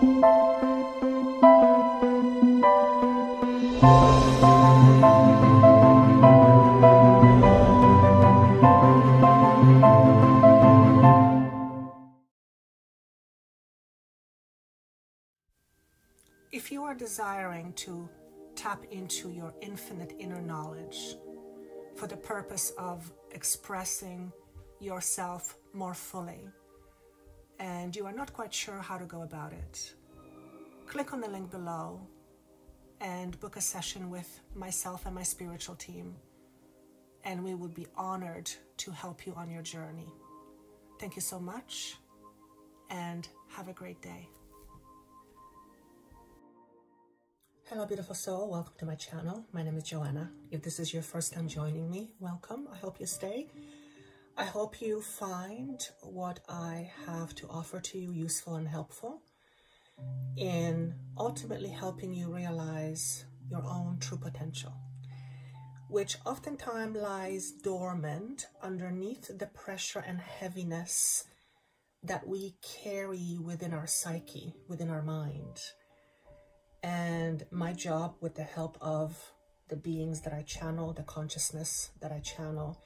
If you are desiring to tap into your infinite inner knowledge for the purpose of expressing yourself more fully, and you are not quite sure how to go about it, click on the link below and book a session with myself and my spiritual team, and we would be honored to help you on your journey. Thank you so much, and have a great day. Hello, beautiful soul. Welcome to my channel. My name is Joanna. If this is your first time joining me, welcome. I hope you stay. I hope you find what I have to offer to you useful and helpful in ultimately helping you realize your own true potential, which oftentimes lies dormant underneath the pressure and heaviness that we carry within our psyche, within our mind. And my job, with the help of the beings that I channel, the consciousness that I channel,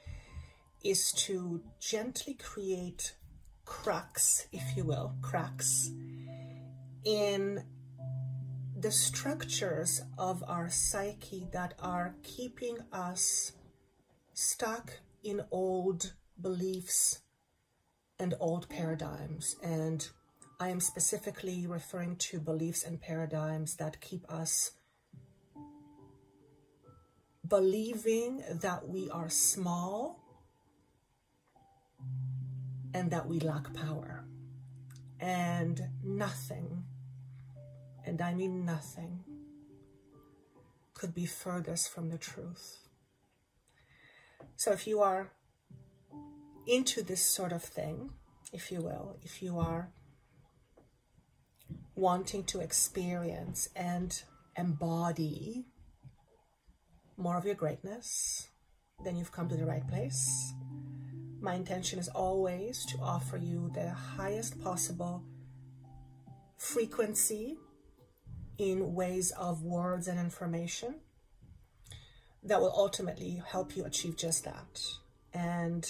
is to gently create cracks, if you will, cracks in the structures of our psyche that are keeping us stuck in old beliefs and old paradigms. And I am specifically referring to beliefs and paradigms that keep us believing that we are small and that we lack power. And nothing, and I mean nothing, could be furthest from the truth. So if you are into this sort of thing, if you will, if you are wanting to experience and embody more of your greatness, then you've come to the right place. My intention is always to offer you the highest possible frequency in ways of words and information that will ultimately help you achieve just that. And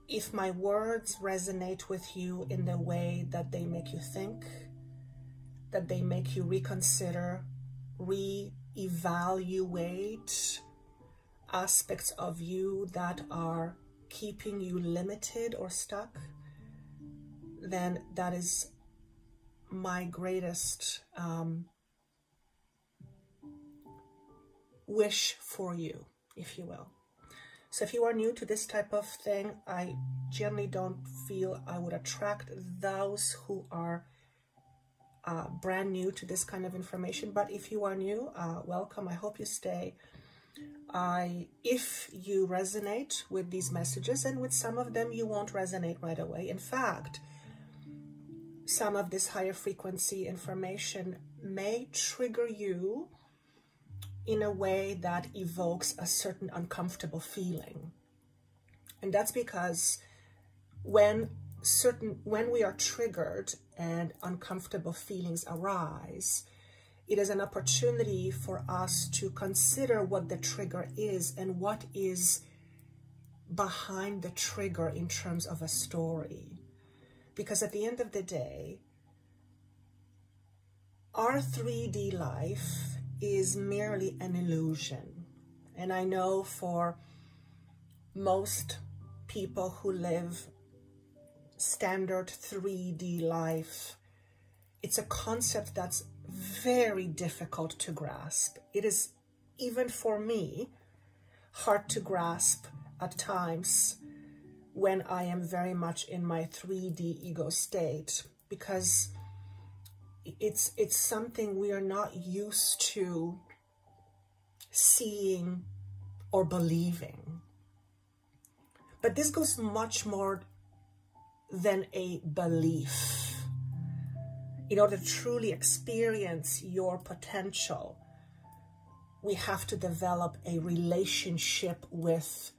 if my words resonate with you in the way that they make you think, that they make you reconsider, reevaluate aspects of you that are keeping you limited or stuck, then that is my greatest wish for you, if you will. So if you are new to this type of thing, I generally don't feel I would attract those who are brand new to this kind of information. But if you are new, welcome. I hope you stay. If you resonate with these messages, and with some of them you won't resonate right away. In fact, some of this higher frequency information may trigger you in a way that evokes a certain uncomfortable feeling. And that's because when we are triggered and uncomfortable feelings arise, it is an opportunity for us to consider what the trigger is and what is behind the trigger in terms of a story. Because at the end of the day, our 3D life is merely an illusion. And I know for most people who live standard 3D life, it's a concept that's very difficult to grasp. It is, even for me, hard to grasp at times when I am very much in my 3D ego state, because it's something we are not used to seeing or believing. But this goes much more than a belief. In order to truly experience your potential, we have to develop a relationship with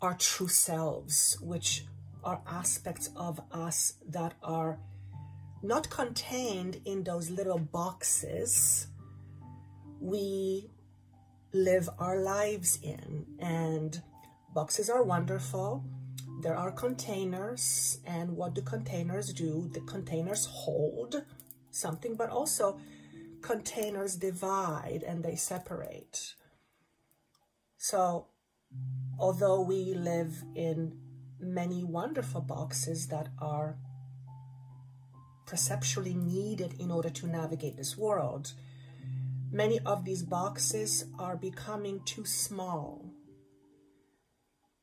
our true selves, which are aspects of us that are not contained in those little boxes we live our lives in. And boxes are wonderful. There are containers, and what do containers do? The containers hold something, but also containers divide and they separate. So although we live in many wonderful boxes that are perceptually needed in order to navigate this world, many of these boxes are becoming too small.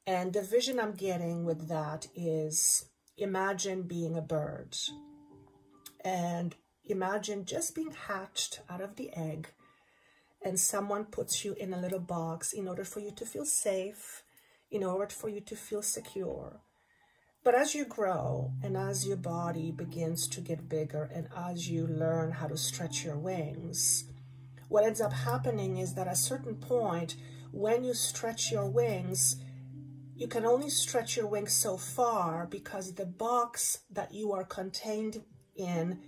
And the vision I'm getting with that is, imagine being a bird, and imagine just being hatched out of the egg, and someone puts you in a little box in order for you to feel safe, in order for you to feel secure. But as you grow and as your body begins to get bigger and as you learn how to stretch your wings, what ends up happening is that at a certain point, when you stretch your wings, you can only stretch your wings so far because the box that you are contained in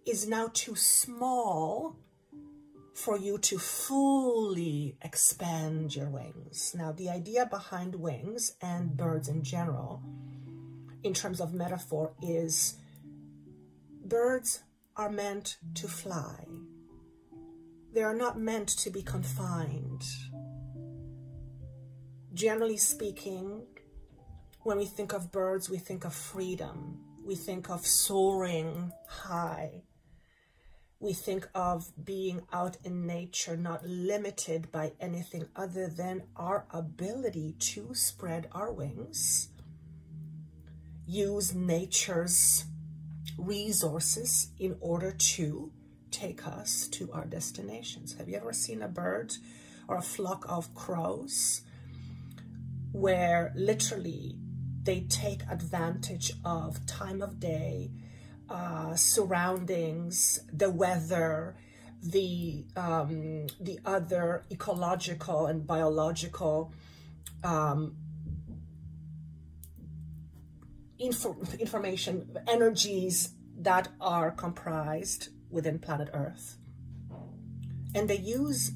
is now too small for you to fully expand your wings. Now, the idea behind wings and birds in general, in terms of metaphor, is birds are meant to fly. They are not meant to be confined. Generally speaking, when we think of birds, we think of freedom. We think of soaring high. We think of being out in nature, not limited by anything other than our ability to spread our wings, use nature's resources in order to take us to our destinations. Have you ever seen a bird or a flock of crows where literally they take advantage of time of day, surroundings, the weather, the other ecological and biological information, energies that are comprised within planet Earth. And they use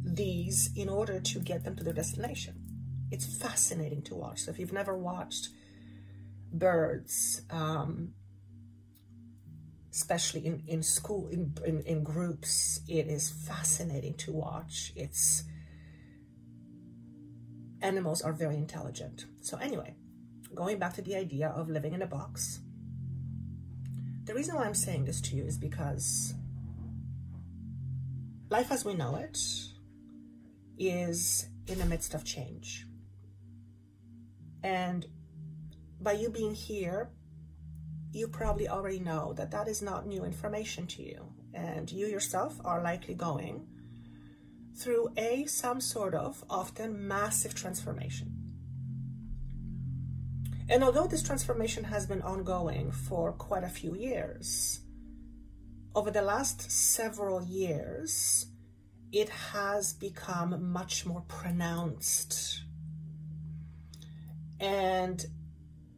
these in order to get them to their destination. It's fascinating to watch. So if you've never watched birds, especially in school, in groups, it is fascinating to watch. Animals are very intelligent. So anyway, going back to the idea of living in a box. The reason why I'm saying this to you is because life as we know it is in the midst of change. And by you being here, you probably already know that that is not new information to you. And you yourself are likely going through some sort of, often massive transformation. And although this transformation has been ongoing for quite a few years, over the last several years, it has become much more pronounced. And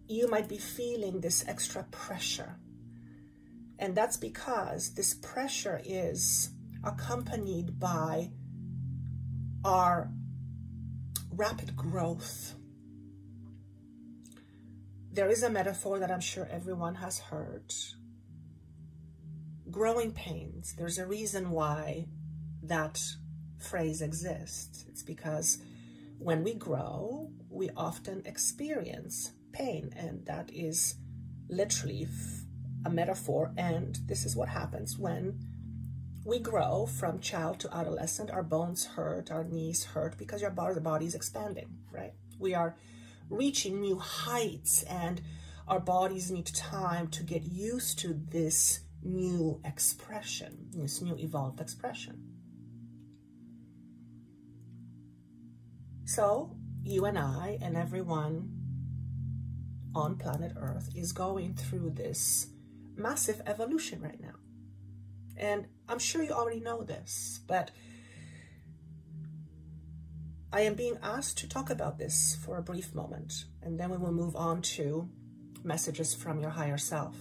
you might be feeling this extra pressure. And that's because this pressure is accompanied by our rapid growth. There is a metaphor that I'm sure everyone has heard. Growing pains. There's a reason why that phrase exists. It's because when we grow, we often experience pain, and that is literally a metaphor. And this is what happens when we grow from child to adolescent. Our bones hurt, our knees hurt, because your body is expanding, right? We are reaching new heights, and our bodies need time to get used to this new expression, this new evolved expression. So you and I and everyone on planet Earth is going through this massive evolution right now. And I'm sure you already know this, but I am being asked to talk about this for a brief moment, and then we will move on to messages from your higher self.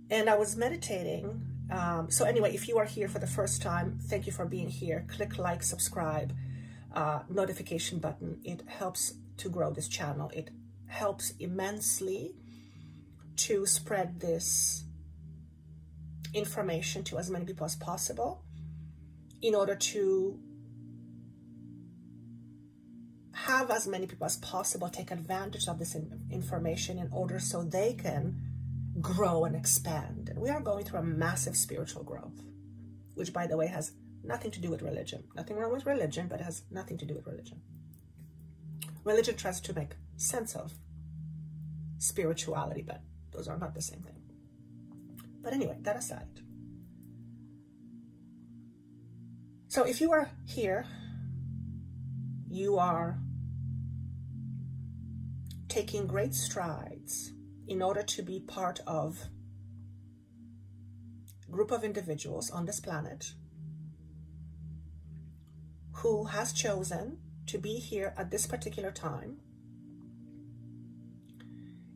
And I was meditating. So anyway, if you are here for the first time, thank you for being here. Click like, subscribe, notification button. It helps to grow this channel. It helps immensely to spread this information to as many people as possible in order to have as many people as possible take advantage of this information in order so they can grow and expand. And we are going through a massive spiritual growth, which, by the way, has nothing to do with religion. Nothing wrong with religion, but it has nothing to do with religion. Religion tries to make sense of spirituality, but those are not the same thing. But anyway, that aside. So if you are here, you are taking great strides in order to be part of a group of individuals on this planet who has chosen to be here at this particular time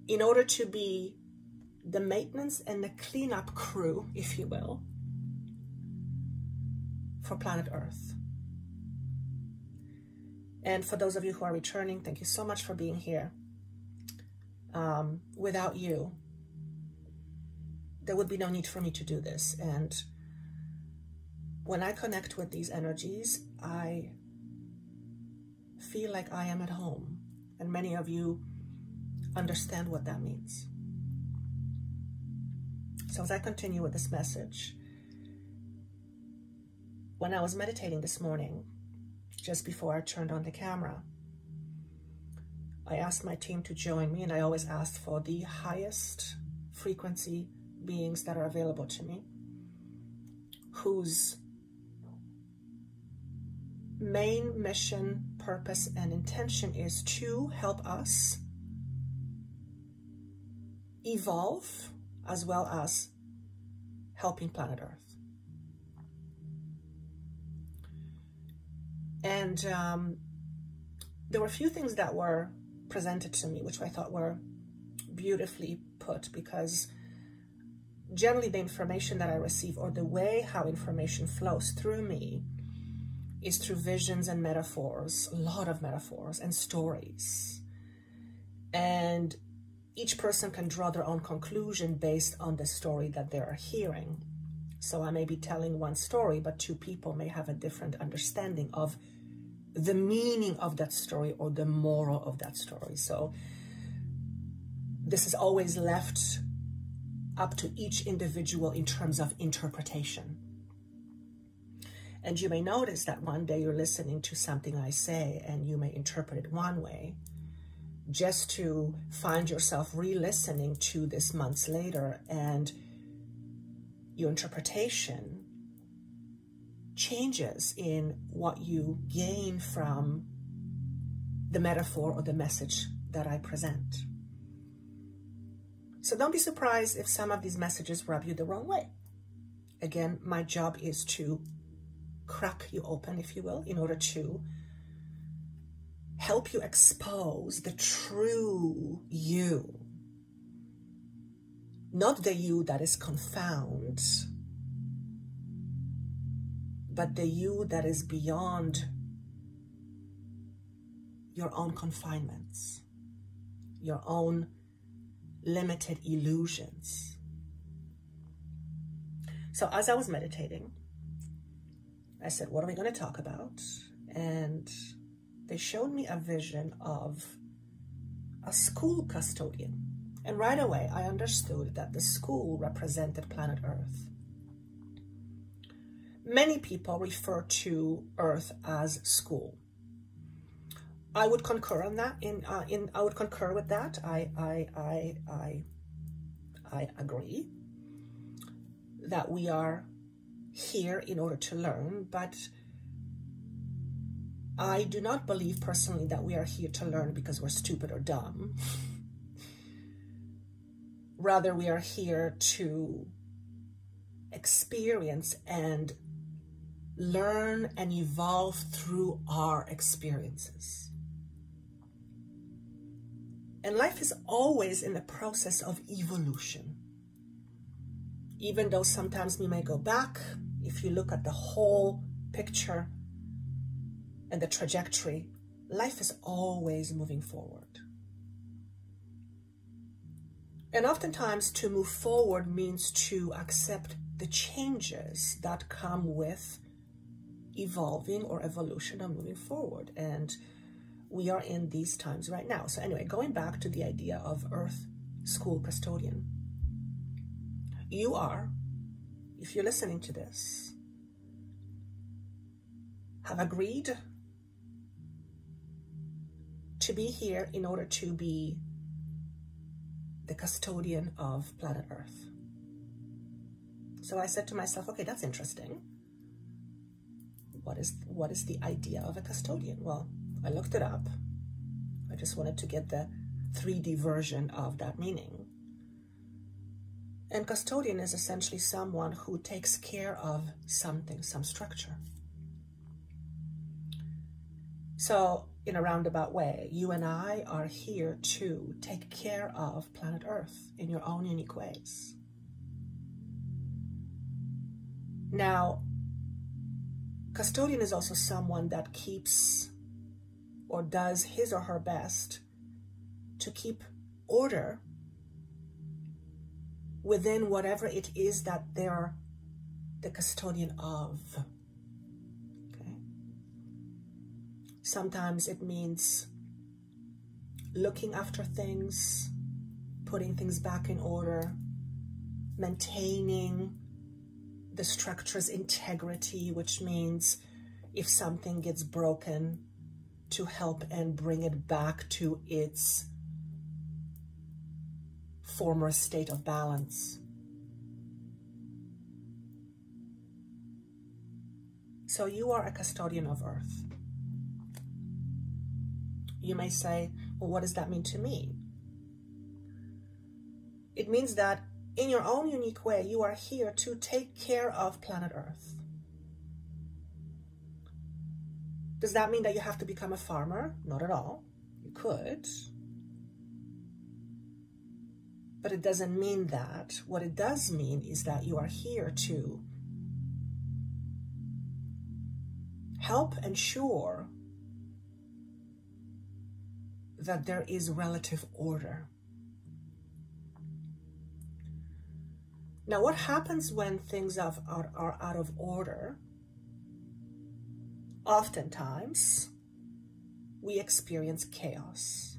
in order to be the maintenance and the cleanup crew, if you will, for planet Earth. And for those of you who are returning, thank you so much for being here. Without you, there would be no need for me to do this. And when I connect with these energies, I feel like I am at home. And many of you understand what that means. So as I continue with this message, when I was meditating this morning, just before I turned on the camera, I asked my team to join me, and I always ask for the highest frequency beings that are available to me, whose main mission, purpose, and intention is to help us evolve as well as helping planet Earth. And there were a few things that were presented to me, which I thought were beautifully put, because generally the information that I receive, or the way how information flows through me, is through visions and metaphors, a lot of metaphors and stories. And each person can draw their own conclusion based on the story that they are hearing. So I may be telling one story, but two people may have a different understanding of the meaning of that story or the moral of that story. So this is always left up to each individual in terms of interpretation. And you may notice that one day you're listening to something I say and you may interpret it one way, just to find yourself re-listening to this months later, and your interpretation changes in what you gain from the metaphor or the message that I present. So don't be surprised if some of these messages rub you the wrong way. Again, my job is to crack you open, if you will, in order to help you expose the true you. Not the you that is confound, but the you that is beyond your own confinements, your own limited illusions. So as I was meditating, I said, what are we going to talk about? And they showed me a vision of a school custodian. And right away, I understood that the school represented planet Earth. Many people refer to Earth as school. I would concur on that. I would concur with that. I agree that we are here in order to learn, but I do not believe personally that we are here to learn because we're stupid or dumb. Rather, we are here to experience and learn and evolve through our experiences. And life is always in the process of evolution. Even though sometimes we may go back, if you look at the whole picture and the trajectory, life is always moving forward. And oftentimes to move forward means to accept the changes that come with evolving or evolution or moving forward. And we are in these times right now. So anyway, going back to the idea of Earth School Custodian. You are, if you're listening to this, have agreed to be here in order to be the custodian of planet Earth. So I said to myself, okay, that's interesting. What is the idea of a custodian? Well, I looked it up. I just wanted to get the 3D version of that meaning. And custodian is essentially someone who takes care of something, some structure. So in a roundabout way, you and I are here to take care of planet Earth in your own unique ways. Now, custodian is also someone that keeps or does his or her best to keep order within whatever it is that they're the custodian of. Okay? Sometimes it means looking after things, putting things back in order, maintaining the structure's integrity, which means if something gets broken, to help and bring it back to its former state of balance. So you are a custodian of Earth. You may say, well, what does that mean to me? It means that in your own unique way, you are here to take care of planet Earth. Does that mean that you have to become a farmer? Not at all. You could. But it doesn't mean that. What it does mean is that you are here to help ensure that there is relative order. Now, what happens when things are out of order? Oftentimes, we experience chaos.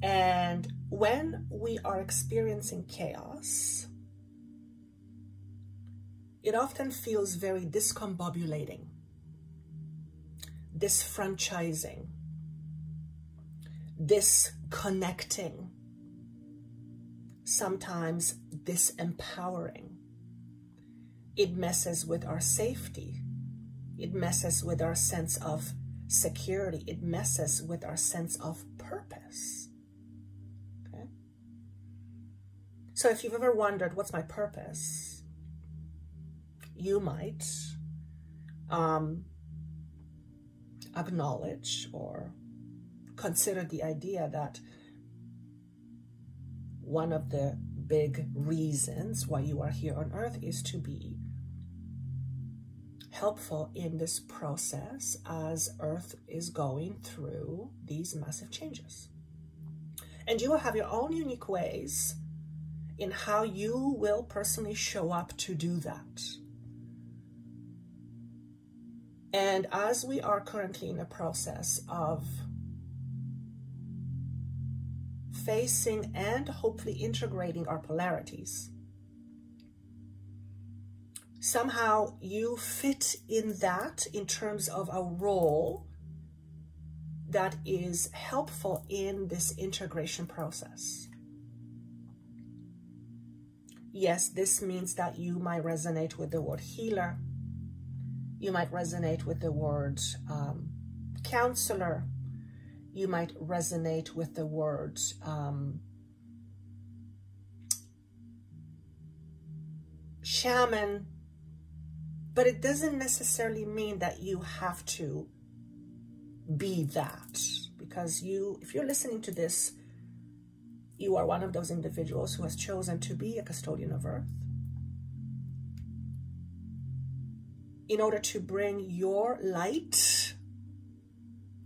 And when we are experiencing chaos, it often feels very discombobulating, disfranchising, disconnecting, sometimes disempowering. It messes with our safety. It messes with our sense of security. It messes with our sense of purpose. Okay? So if you've ever wondered, what's my purpose? You might acknowledge or consider the idea that one of the big reasons why you are here on Earth is to be helpful in this process as Earth is going through these massive changes. And you will have your own unique ways in how you will personally show up to do that. And as we are currently in a process of facing and hopefully integrating our polarities, somehow you fit in that in terms of a role that is helpful in this integration process. Yes, this means that you might resonate with the word healer. You might resonate with the word counselor. You might resonate with the word shaman, but it doesn't necessarily mean that you have to be that, because if you're listening to this, you are one of those individuals who has chosen to be a custodian of Earth in order to bring your light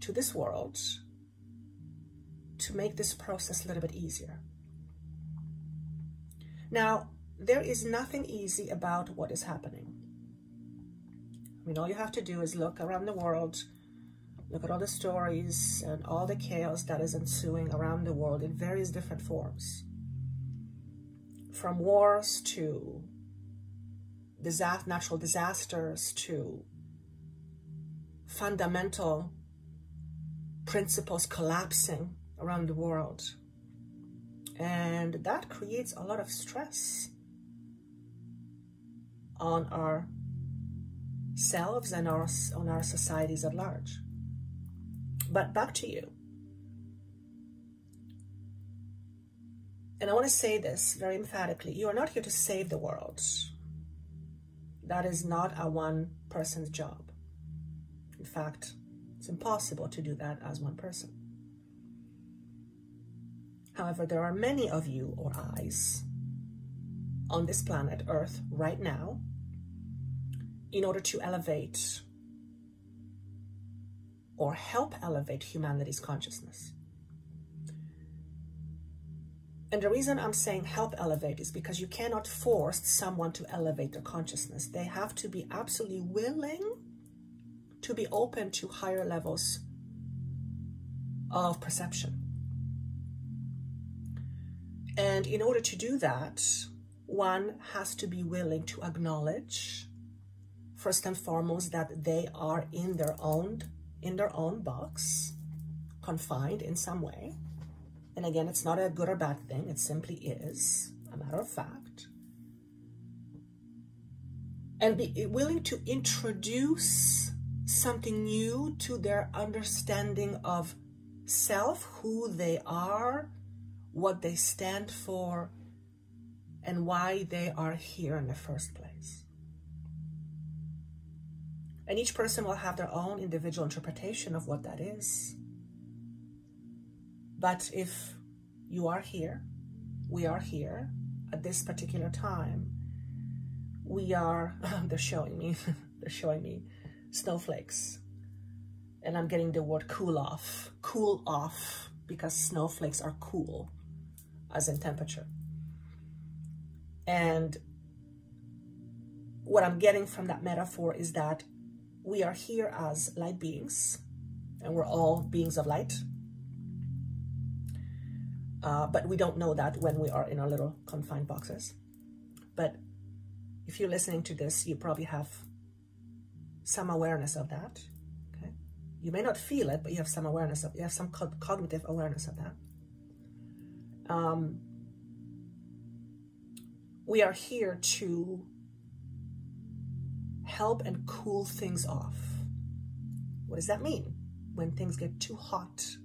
to this world, to make this process a little bit easier. Now, there is nothing easy about what is happening. I mean, all you have to do is look around the world, look at all the stories and all the chaos that is ensuing around the world in various different forms. From wars to natural disasters to fundamental principles collapsing around the world. And that creates a lot of stress on ourselves and on our societies at large. But back to you. And I want to say this very emphatically. You are not here to save the world. That is not a one person's job. In fact, it's impossible to do that as one person. However, there are many of you or I's on this planet Earth right now in order to elevate or help elevate humanity's consciousness. And the reason I'm saying help elevate is because you cannot force someone to elevate their consciousness. They have to be absolutely willing to be open to higher levels of perception. And in order to do that, one has to be willing to acknowledge, first and foremost, that they are in their own box, confined in some way. And again, it's not a good or bad thing. It simply is a matter of fact. And be willing to introduce something new to their understanding of self, who they are, what they stand for, and why they are here in the first place. And each person will have their own individual interpretation of what that is. But if you are here, we are here at this particular time, we are, they're showing me snowflakes. And I'm getting the word cool off, because snowflakes are cool, as in temperature. And what I'm getting from that metaphor is that we are here as light beings, and we're all beings of light. But we don't know that when we are in our little confined boxes. But if you're listening to this, you probably have some awareness of that. Okay, you may not feel it, but you have some awareness of. You have some cognitive awareness of that. We are here to help and cool things off. What does that mean? When things get too hot,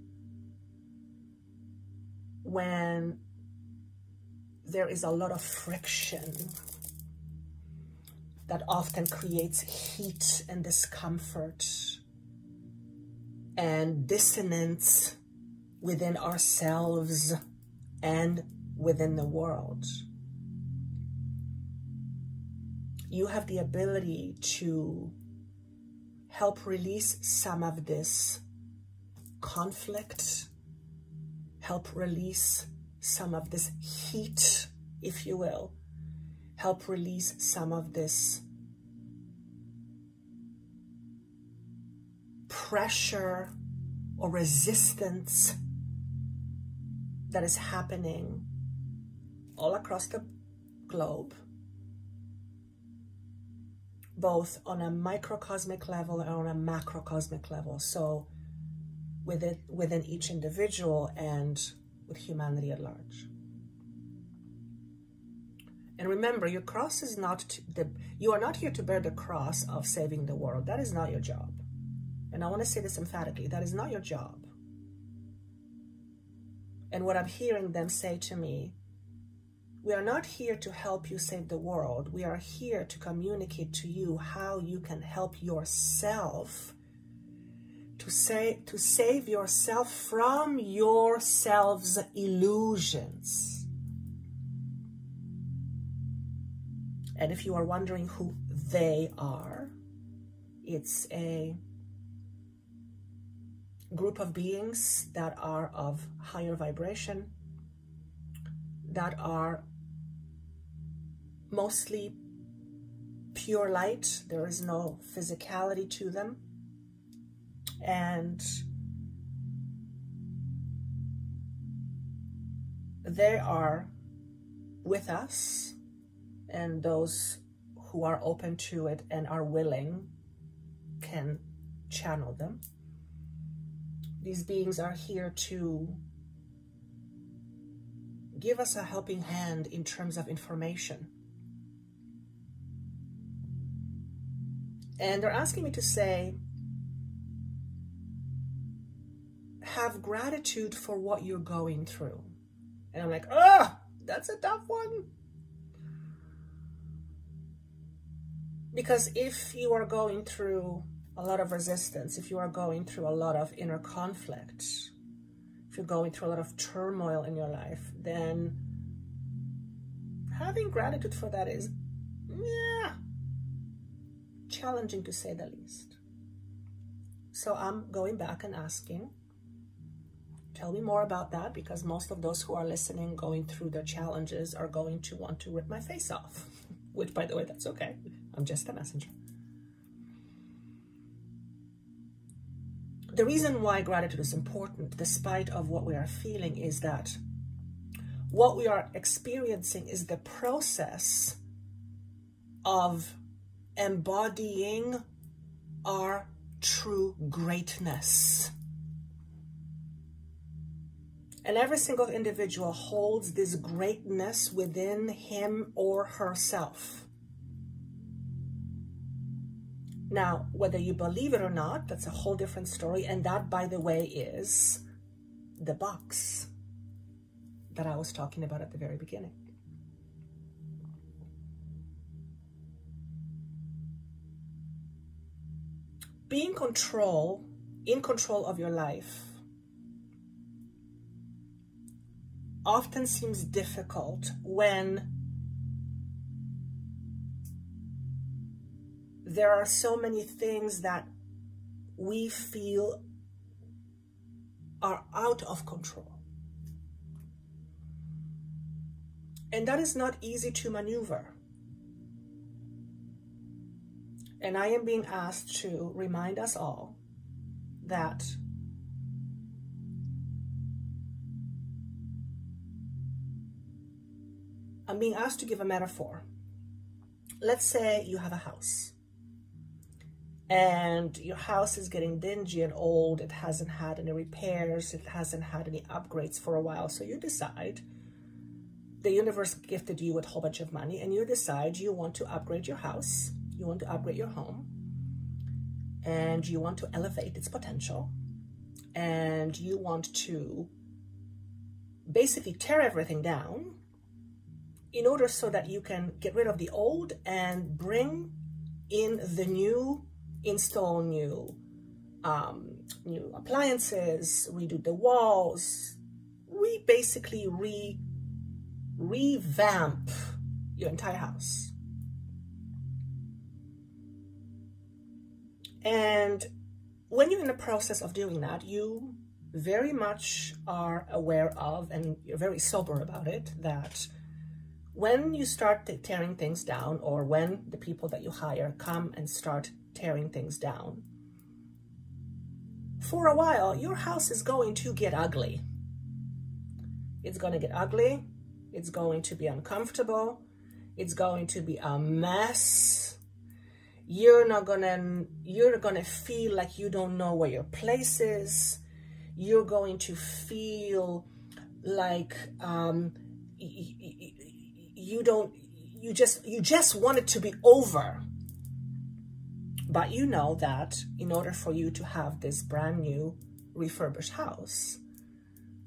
when there is a lot of friction that often creates heat and discomfort and dissonance within ourselves and within the world. You have the ability to help release some of this conflict, help release some of this heat, if you will, help release some of this pressure or resistance that is happening all across the globe, both on a microcosmic level and on a macrocosmic level. So within each individual and with humanity at large. And remember, your cross is not you are not here to bear the cross of saving the world. That is not your job. And I want to say this emphatically, that is not your job. And what I'm hearing them say to me, We are not here to help you save the world. We are here to communicate to you how you can help yourself to save yourself from yourself's illusions. And if you are wondering who they are, it's a group of beings that are of higher vibration, that are mostly pure light. There is no physicality to them. And they are with us, and those who are open to it and are willing can channel them. These beings are here to give us a helping hand in terms of information. And they're asking me to say, have gratitude for what you're going through. And I'm like, oh, that's a tough one. Because if you are going through a lot of resistance, if you are going through a lot of inner conflict, if you're going through a lot of turmoil in your life, then having gratitude for that is, challenging to say the least. So I'm going back and asking, tell me more about that, because most of those who are listening, going through their challenges, are going to want to rip my face off, which, by the way, that's okay. I'm just a messenger. The reason why gratitude is important, despite of what we are feeling, is that what we are experiencing is the process of embodying our true greatness. And every single individual holds this greatness within him or herself. Now, whether you believe it or not, that's a whole different story. And that, by the way, is the box that I was talking about at the very beginning. Being in control of your life often seems difficult when there are so many things that we feel are out of control. And that is not easy to maneuver. And I am being asked to remind us all that I'm being asked to give a metaphor. Let's say you have a house and your house is getting dingy and old. It hasn't had any repairs. It hasn't had any upgrades for a while. So you decide, the universe gifted you with a whole bunch of money, and you decide you want to upgrade your house. You want to upgrade your home, and you want to elevate its potential, and you want to basically tear everything down in order so that you can get rid of the old and bring in the new, install new appliances, redo the walls, basically revamp your entire house. And when you're in the process of doing that, you very much are aware of, and you're very sober about it, that when you start tearing things down, or when the people that you hire come and start tearing things down, for a while, your house is going to get ugly. It's going to get ugly. It's going to be uncomfortable. It's going to be a mess. You're gonna feel like you don't know where your place is. You're going to feel like you just want it to be over. But you know that in order for you to have this brand new refurbished house,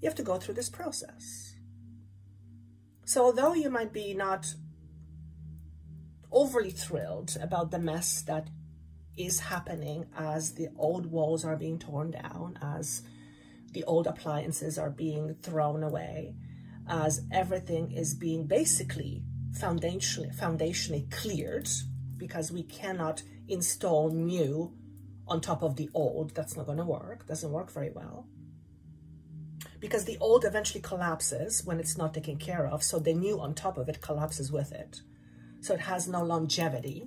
you have to go through this process. So although you might be not overly thrilled about the mess that is happening as the old walls are being torn down, as the old appliances are being thrown away, as everything is being basically foundationally cleared, because we cannot install new on top of the old. That's not going to work. Doesn't work very well. Because the old eventually collapses when it's not taken care of, so the new on top of it collapses with it. So it has no longevity.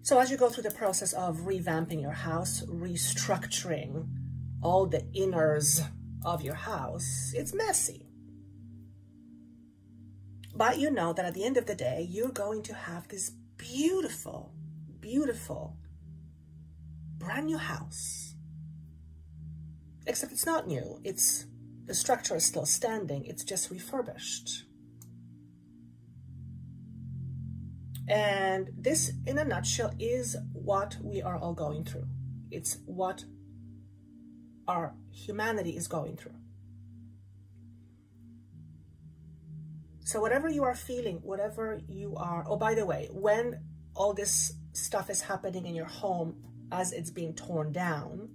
So as you go through the process of revamping your house, restructuring all the inners of your house, it's messy. But you know that at the end of the day, you're going to have this beautiful, beautiful, brand new house. Except it's not new. The structure is still standing. It's just refurbished. And this, in a nutshell, is what we are all going through. It's what our humanity is going through. So whatever you are feeling, whatever you are, oh, by the way, when all this stuff is happening in your home as it's being torn down,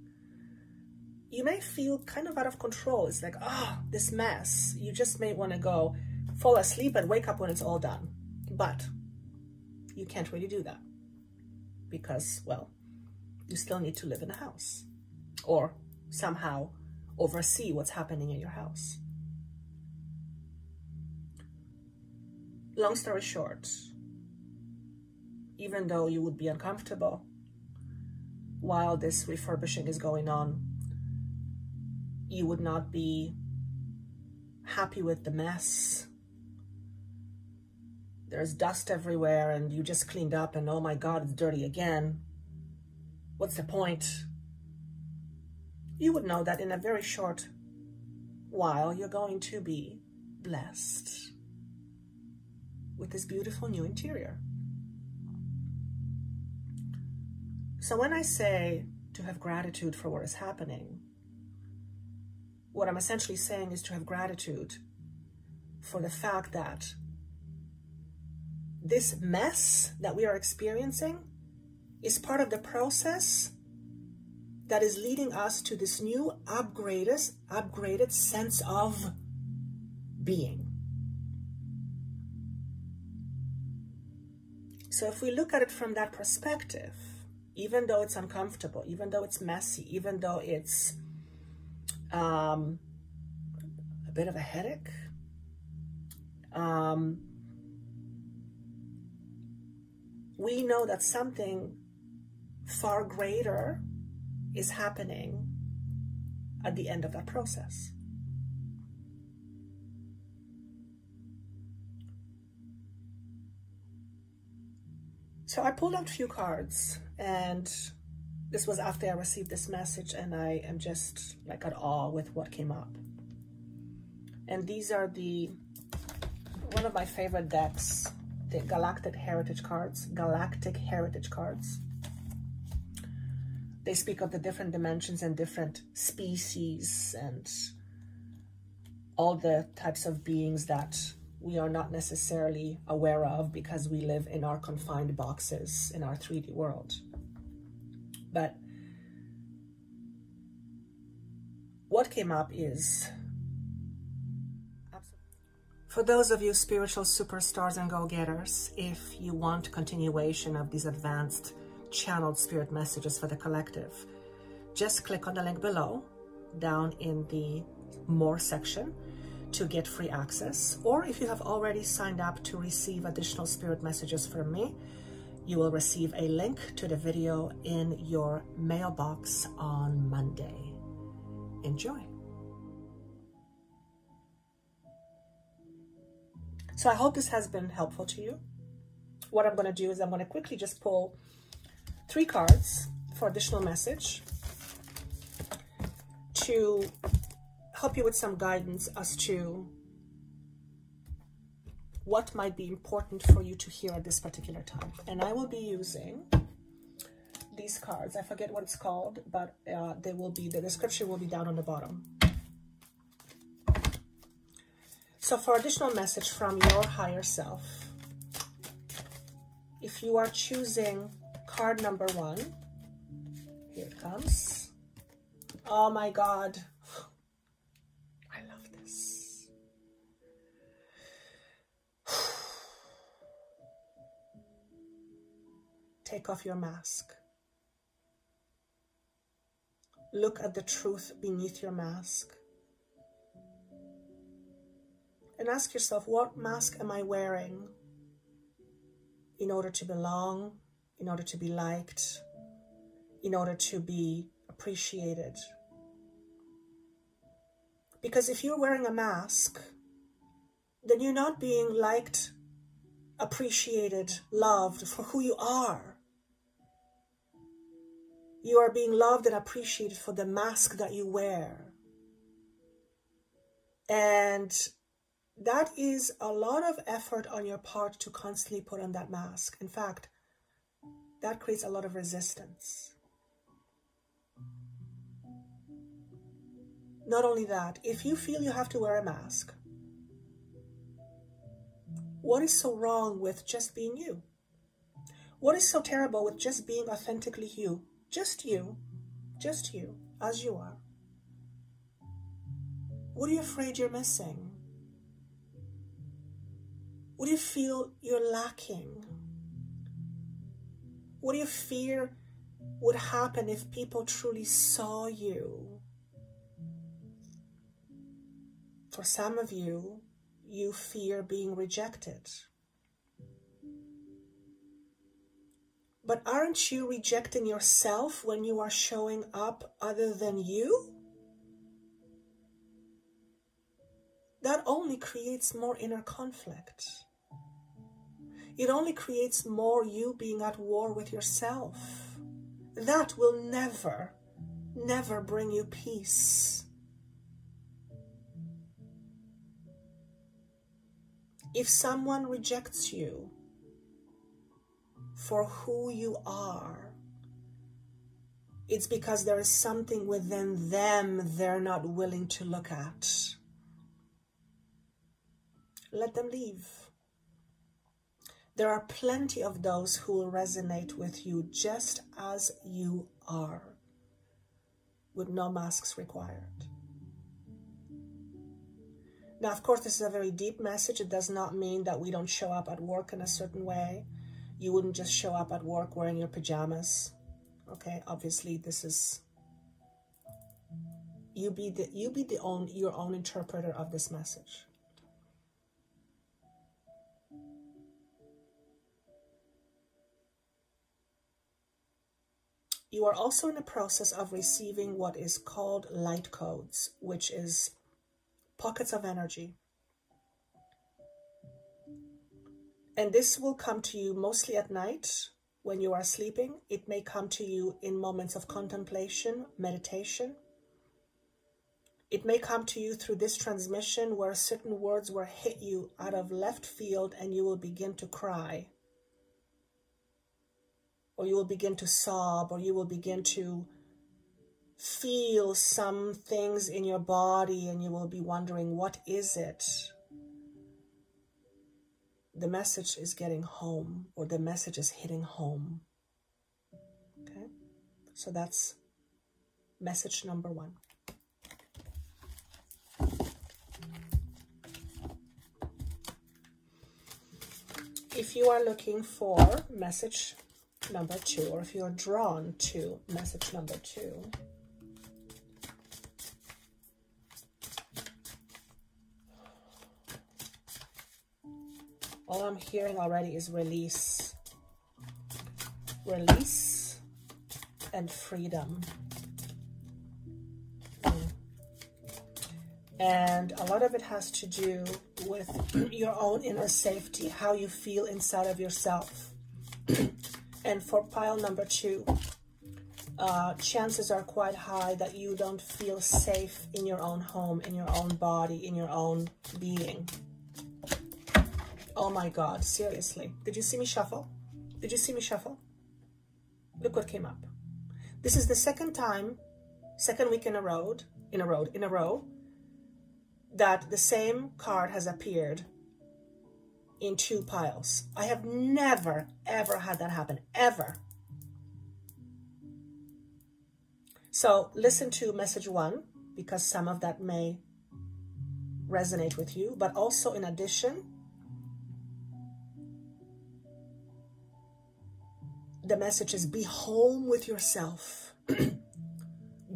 you may feel kind of out of control. It's like, oh, this mess. You just may want to go fall asleep and wake up when it's all done. But you can't really do that because, well, you still need to live in a house or somehow oversee what's happening in your house. Long story short, even though you would be uncomfortable while this refurbishing is going on, you would not be happy with the mess. There's dust everywhere and you just cleaned up and oh my God, it's dirty again. What's the point? You would know that in a very short while, you're going to be blessed with this beautiful new interior. So when I say to have gratitude for what is happening, what I'm essentially saying is to have gratitude for the fact that this mess that we are experiencing is part of the process that is leading us to this new upgraded sense of being. So if we look at it from that perspective, even though it's uncomfortable, even though it's messy, even though it's a bit of a headache, we know that something far greater is happening at the end of that process. So I pulled out a few cards, and this was after I received this message, and I am just like at awe with what came up. And these are one of my favorite decks, the Galactic Heritage cards. They speak of the different dimensions and different species and all the types of beings that we are not necessarily aware of because we live in our confined boxes in our 3D world. But what came up is, for those of you spiritual superstars and go-getters, if you want continuation of these advanced channeled spirit messages for the collective, just click on the link below down in the More section to get free access. Or if you have already signed up to receive additional spirit messages from me, you will receive a link to the video in your mailbox on Monday. Enjoy. So I hope this has been helpful to you. What I'm going to do is I'm going to quickly just pull 3 cards for additional message to help you with some guidance as to what might be important for you to hear at this particular time. And I will be using these cards. I forget what it's called, but the description will be down on the bottom. So for additional message from your higher self, if you are choosing card number 1, here it comes. Oh my God. I love this. Take off your mask. Look at the truth beneath your mask. And ask yourself, what mask am I wearing in order to belong, in order to be liked, in order to be appreciated? Because if you're wearing a mask, then you're not being liked, appreciated, loved for who you are. You are being loved and appreciated for the mask that you wear. And that is a lot of effort on your part to constantly put on that mask. In fact, that creates a lot of resistance. Not only that, if you feel you have to wear a mask, what is so wrong with just being you? What is so terrible with just being authentically you? Just you, as you are. What are you afraid you're missing? What do you feel you're lacking? What do you fear would happen if people truly saw you? For some of you, you fear being rejected. But aren't you rejecting yourself when you are showing up other than you? That only creates more inner conflict. It only creates more you being at war with yourself. That will never, never bring you peace. If someone rejects you for who you are, it's because there is something within them they're not willing to look at. Let them leave. There are plenty of those who will resonate with you just as you are, with no masks required. Now, of course, this is a very deep message. It does not mean that we don't show up at work in a certain way. You wouldn't just show up at work wearing your pajamas. Okay, obviously, this is... You be your own interpreter of this message. You are also in the process of receiving what is called light codes, which is pockets of energy. And this will come to you mostly at night when you are sleeping. It may come to you in moments of contemplation, meditation. It may come to you through this transmission where certain words will hit you out of left field and you will begin to cry. Or you will begin to sob, or you will begin to feel some things in your body and you will be wondering, what is it? The message is getting home, or the message is hitting home. Okay? So that's message number 1. If you are looking for message number 2, or if you're drawn to message number 2, all I'm hearing already is release. Release and freedom. And a lot of it has to do with your own inner safety, how you feel inside of yourself. And for pile number 2, chances are quite high that you don't feel safe in your own home, in your own body, in your own being. Oh my God, seriously. Did you see me shuffle? Did you see me shuffle? Look what came up. This is the second time, second week in a row, that the same card has appeared in 2 piles. I have never, ever had that happen, ever. So listen to message 1, because some of that may resonate with you, but also in addition, the message is be home with yourself.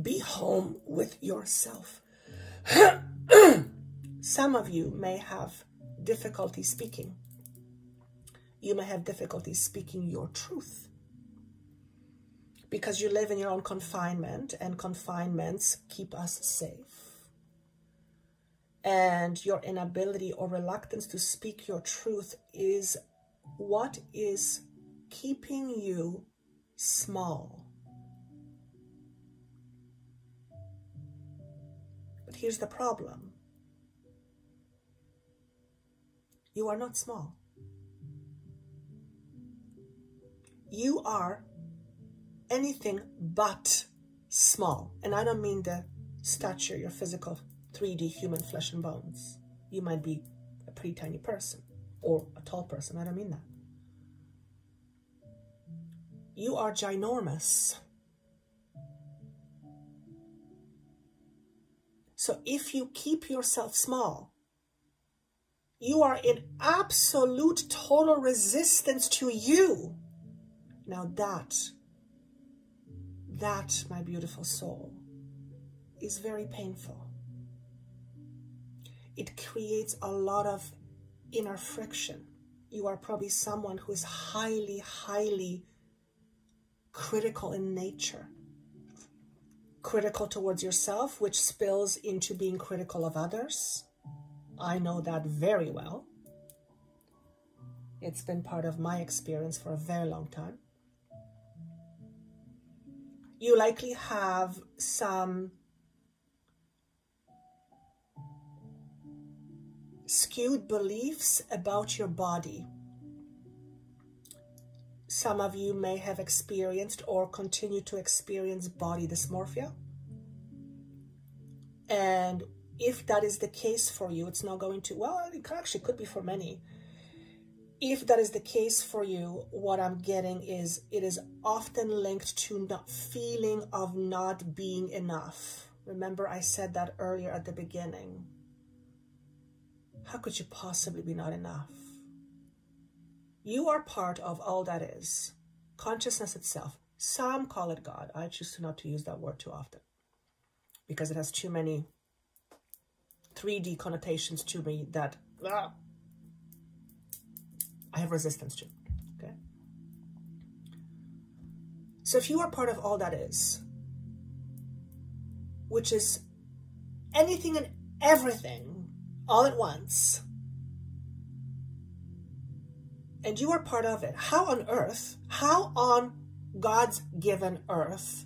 Be home with yourself. Some of you may have difficulty speaking. You may have difficulty speaking your truth because you live in your own confinement, and confinements keep us safe. And your inability or reluctance to speak your truth is what is keeping you small. But here's the problem. You are not small. You are anything but small. And I don't mean the stature, your physical 3D human flesh and bones. You might be a pretty tiny person or a tall person. I don't mean that. You are ginormous. So if you keep yourself small, you are in absolute total resistance to you. Now that, my beautiful soul, is very painful. It creates a lot of inner friction. You are probably someone who is highly, highly critical in nature. Critical towards yourself, which spills into being critical of others. I know that very well. It's been part of my experience for a very long time. You likely have some skewed beliefs about your body. Some of you may have experienced or continue to experience body dysmorphia. And if that is the case for you, it's not going to, well, it actually could be for many. If that is the case for you, what I'm getting is it is often linked to not feeling of not being enough. Remember, I said that earlier at the beginning. How could you possibly be not enough? You are part of all that is. Consciousness itself. Some call it God. I choose to not to use that word too often because it has too many 3D connotations to me that I have resistance to. Okay. So if you are part of all that is, which is anything and everything all at once, and you are part of it, how on God's given earth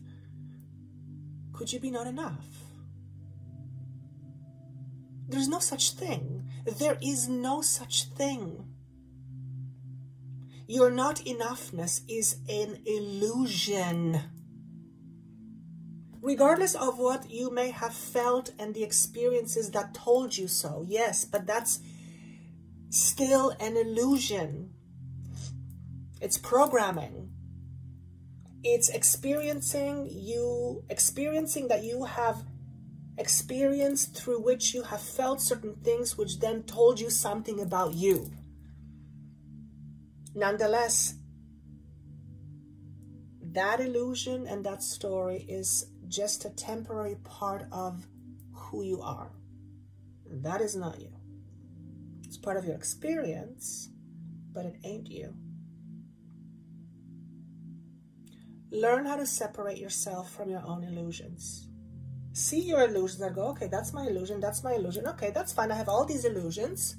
could you be not enough? There's no such thing. There is no such thing. Your not enoughness is an illusion. Regardless of what you may have felt and the experiences that told you so, yes, but that's still an illusion. It's programming. It's experiencing that you have experienced through which you have felt certain things which then told you something about you. Nonetheless, that illusion and that story is just a temporary part of who you are. And that is not you. It's part of your experience, but it ain't you. Learn how to separate yourself from your own illusions. See your illusions and go, okay, that's my illusion, that's my illusion. Okay, that's fine. I have all these illusions,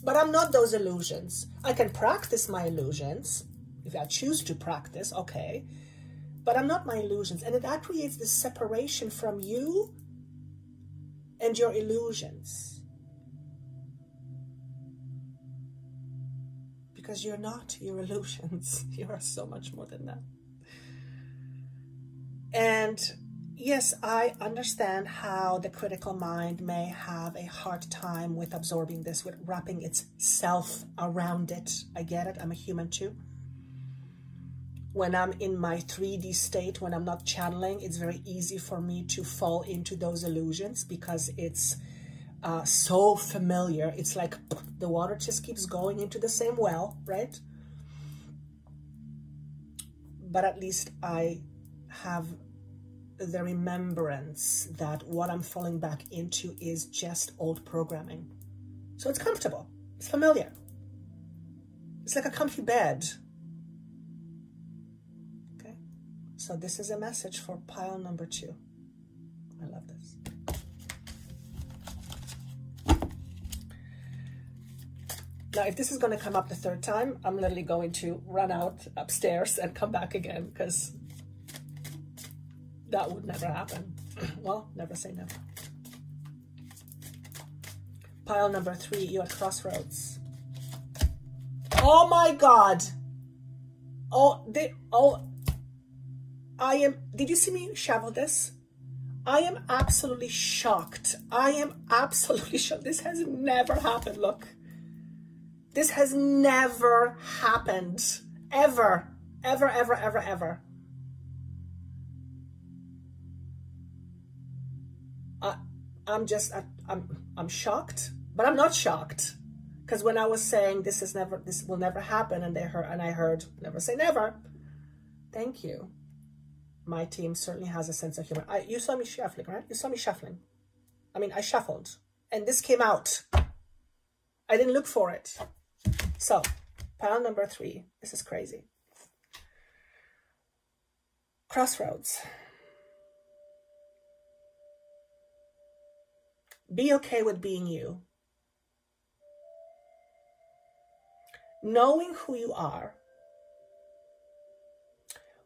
but I'm not those illusions. I can practice my illusions if I choose to practice, okay, but I'm not my illusions. And that creates this separation from you and your illusions. Because you're not your illusions. You are so much more than that. And Yes, I understand how the critical mind may have a hard time with absorbing this, with wrapping itself around it. I get it. I'm a human too. When I'm in my 3D state, when I'm not channeling, it's very easy for me to fall into those illusions because it's so familiar. It's like the water just keeps going into the same well, right? But at least I have the remembrance that what I'm falling back into is just old programming. So it's comfortable. It's familiar. It's like a comfy bed. Okay. So this is a message for pile number 2. I love this. Now, if this is going to come up the 3rd time, I'm literally going to run out upstairs and come back again because that would never happen. Well, never say never. Pile number 3, you're at crossroads. Oh my God. Did you see me shovel this? I am absolutely shocked. I am absolutely shocked. This has never happened. Look. This has never happened. Ever. Ever, ever, ever, ever. I'm shocked, but I'm not shocked. Because when I was saying this will never happen, and I heard never say never. Thank you. My team certainly has a sense of humor. You saw me shuffling, right? You saw me shuffling. I mean, I shuffled, and this came out. I didn't look for it. So, pile number 3. This is crazy. Crossroads. Be okay with being you. Knowing who you are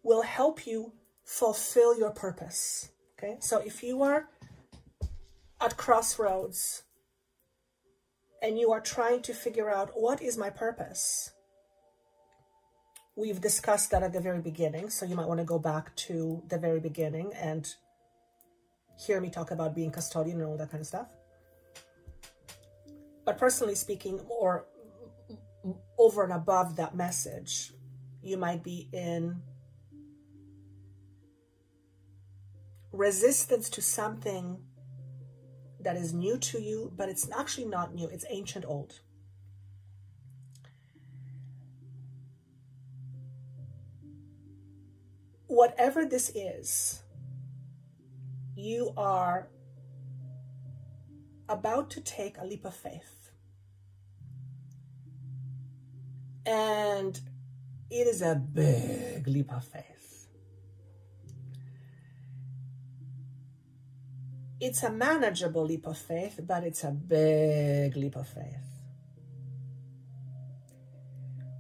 will help you fulfill your purpose. Okay, so if you are at crossroads and you are trying to figure out what is my purpose, we've discussed that at the very beginning, so you might want to go back to the very beginning and hear me talk about being custodian and all that kind of stuff. But personally speaking, or over and above that message, you might be in resistance to something that is new to you, but it's actually not new. It's ancient old. Whatever this is, you are about to take a leap of faith. And it is a big leap of faith. It's a manageable leap of faith, but it's a big leap of faith.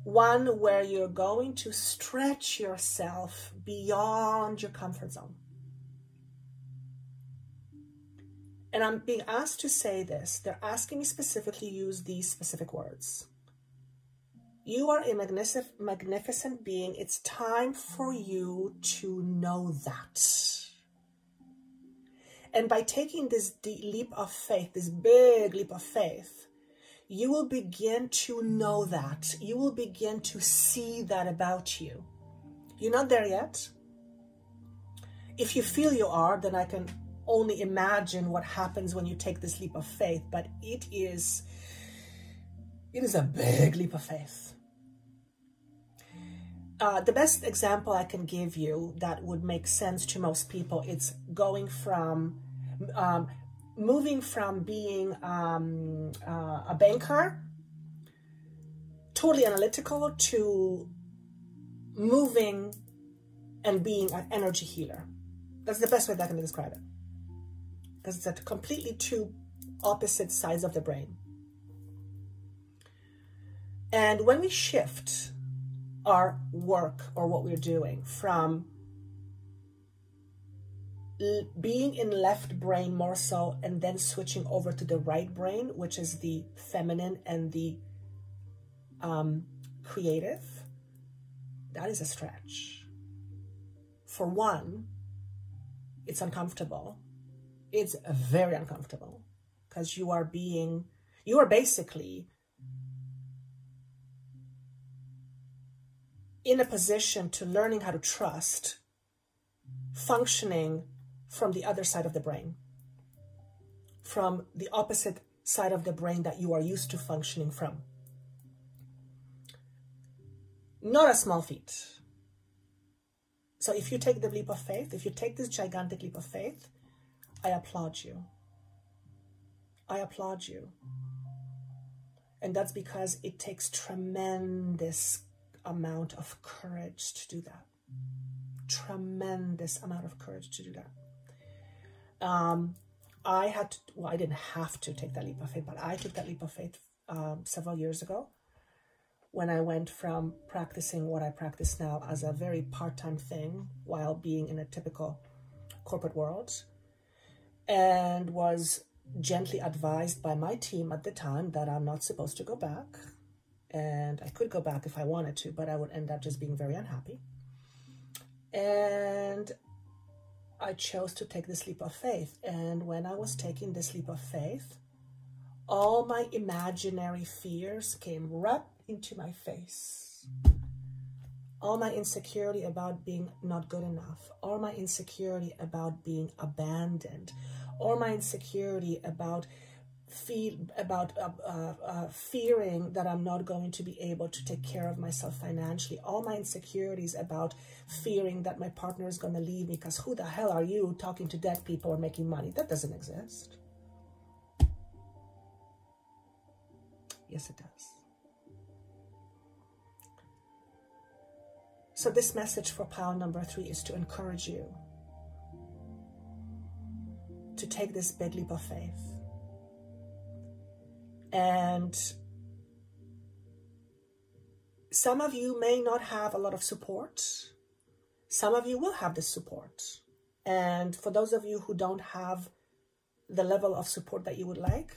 One where you're going to stretch yourself beyond your comfort zone. And I'm being asked to say this. They're asking me specifically to use these specific words. You are a magnificent being. It's time for you to know that. And by taking this leap of faith, this big leap of faith, you will begin to know that. You will begin to see that about you. You're not there yet. If you feel you are, then I can only imagine what happens when you take this leap of faith. But it is a big leap of faith. The best example I can give you that would make sense to most people, it's going from, moving from being a banker, totally analytical, to moving and being an energy healer. That's the best way that I can describe it. Because it's at completely 2 opposite sides of the brain. And when we shift our work or what we're doing from being in left brain more so and then switching over to the right brain, which is the feminine and the creative, that is a stretch. For one, it's uncomfortable. It's very uncomfortable because you are basically in a position to learning how to trust, functioning from the other side of the brain, from the opposite side of the brain that you are used to functioning from. Not a small feat. So if you take the leap of faith, if you take this gigantic leap of faith, I applaud you. I applaud you. And that's because it takes tremendous amount of courage to do that. Tremendous amount of courage to do that. I didn't have to take that leap of faith, but I took that leap of faith several years ago when I went from practicing what I practice now as a very part-time thing while being in a typical corporate world, and was gently advised by my team at the time that I'm not supposed to go back. And I could go back if I wanted to, but I would end up just being very unhappy. And I chose to take this leap of faith. And when I was taking this leap of faith, all my imaginary fears came right into my face. All my insecurity about being not good enough, all my insecurity about being abandoned, all my insecurity about fearing that I'm not going to be able to take care of myself financially, all my insecurities about fearing that my partner is going to leave me because who the hell are you talking to dead people or making money? That doesn't exist. Yes, it does. So this message for pile number 3 is to encourage you to take this big leap of faith. And some of you may not have a lot of support. Some of you will have this support. And for those of you who don't have the level of support that you would like,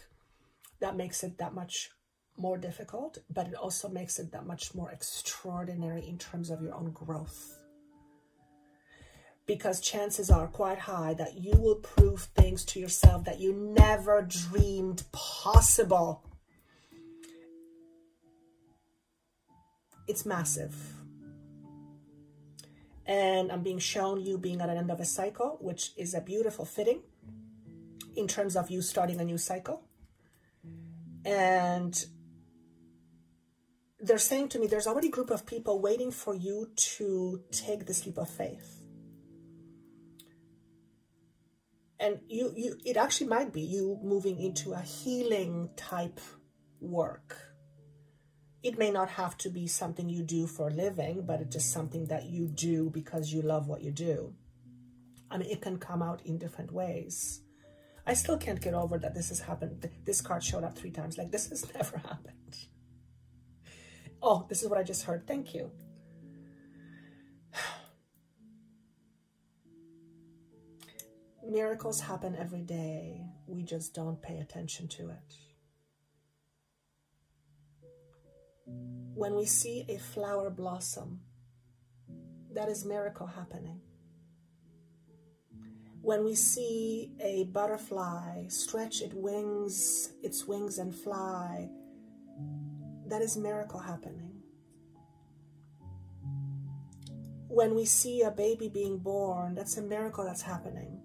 that makes it that much more difficult, but it also makes it that much more extraordinary in terms of your own growth. Because chances are quite high that you will prove things to yourself that you never dreamed possible. It's massive. And I'm being shown you being at an end of a cycle, which is a beautiful fitting in terms of you starting a new cycle. And they're saying to me, there's already a group of people waiting for you to take this leap of faith. And it actually might be you moving into a healing type work. It may not have to be something you do for a living, but it's just something that you do because you love what you do. I mean, it can come out in different ways. I still can't get over that this has happened. This card showed up 3 times. Like, this has never happened. Oh, this is what I just heard. Thank you. Miracles happen every day. We just don't pay attention to it. When we see a flower blossom, that is miracle happening. When we see a butterfly stretch its wings and fly, that is miracle happening. When we see a baby being born, that's a miracle that's happening.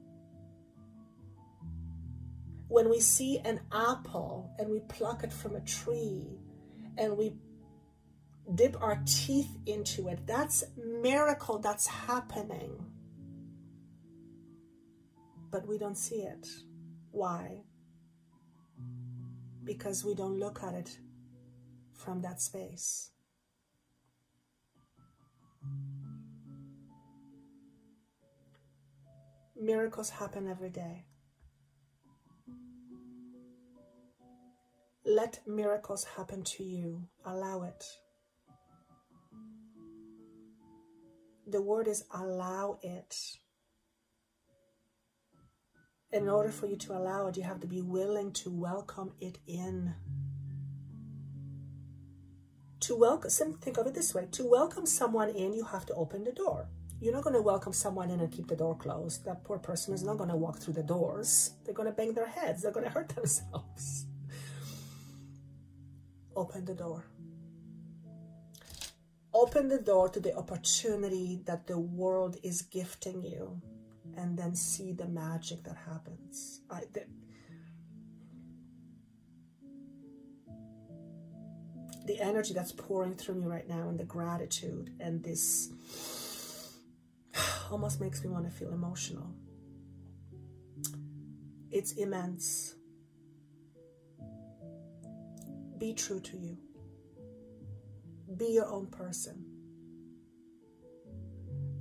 When we see an apple and we pluck it from a tree and we dip our teeth into it, that's a miracle that's happening. But we don't see it. Why? Because we don't look at it from that space. Miracles happen every day. Let miracles happen to you. Allow it. The word is allow it. In order for you to allow it, you have to be willing to welcome it in. To welcome, think of it this way, to welcome someone in, you have to open the door. You're not going to welcome someone in and keep the door closed. That poor person is not going to walk through the doors. They're going to bang their heads. They're going to hurt themselves. Open the door. Open the door to the opportunity that the world is gifting you, and then see the magic that happens. The energy that's pouring through me right now, and the gratitude, and this almost makes me want to feel emotional. It's immense. Be true to you. Be your own person.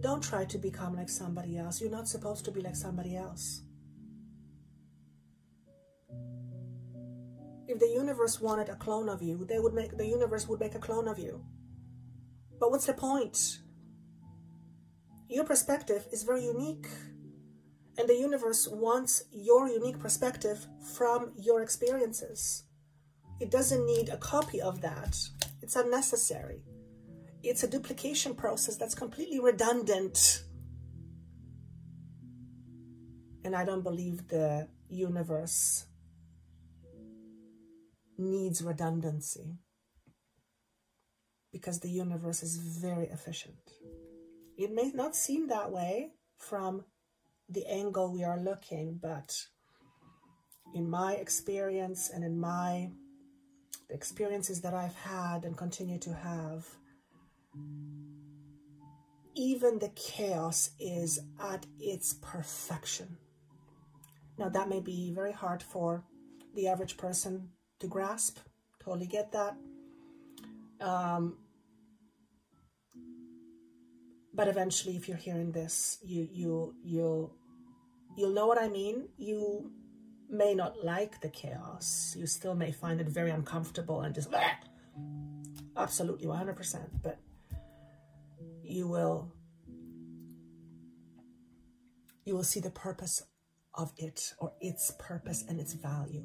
Don't try to become like somebody else. You're not supposed to be like somebody else. If the universe wanted a clone of you, the universe would make a clone of you. But what's the point? Your perspective is very unique. And the universe wants your unique perspective from your experiences. It doesn't need a copy of that. It's unnecessary. It's a duplication process that's completely redundant. And I don't believe the universe needs redundancy, because the universe is very efficient. It may not seem that way from the angle we are looking, but in my experience and in the experiences that I've had and continue to have, even the chaos is at its perfection. Now, that may be very hard for the average person to grasp. Totally get that. But eventually, if you're hearing this, you'll know what I mean. You may not like the chaos. You still may find it very uncomfortable and just absolutely 100%. But you will see the purpose of it, or its purpose and its value,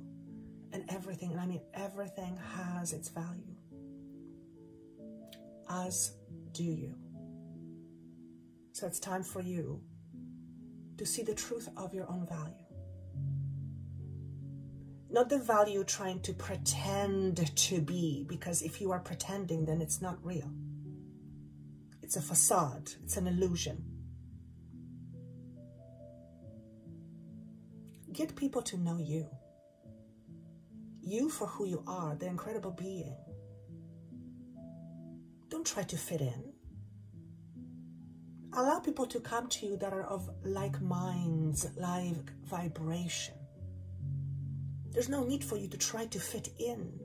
and everything. And I mean, everything has its value, as do you. So it's time for you to see the truth of your own value. Not the value trying to pretend to be, because if you are pretending, then it's not real. It's a facade. It's an illusion. Get people to know you. You for who you are, the incredible being. Don't try to fit in. Allow people to come to you that are of like minds, like vibration. There's no need for you to try to fit in.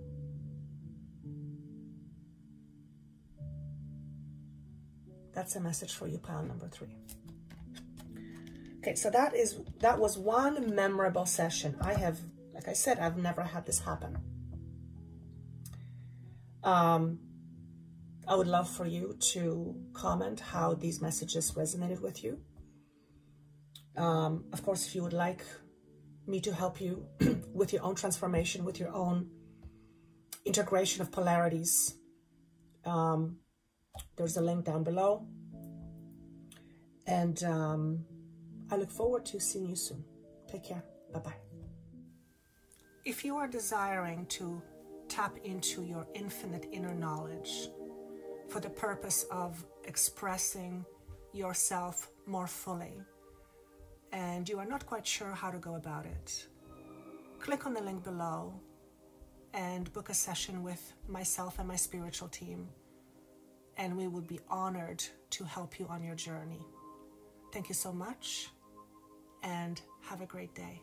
That's a message for you, pile number 3. Okay, so that was one memorable session. Like I said, I've never had this happen. I would love for you to comment how these messages resonated with you. Of course, if you would like me to help you with your own transformation, with your own integration of polarities, there's a link down below. And I look forward to seeing you soon. Take care. Bye-bye. If you are desiring to tap into your infinite inner knowledge for the purpose of expressing yourself more fully, and you are not quite sure how to go about it, click on the link below and book a session with myself and my spiritual team, and we would be honored to help you on your journey. Thank you so much, and have a great day.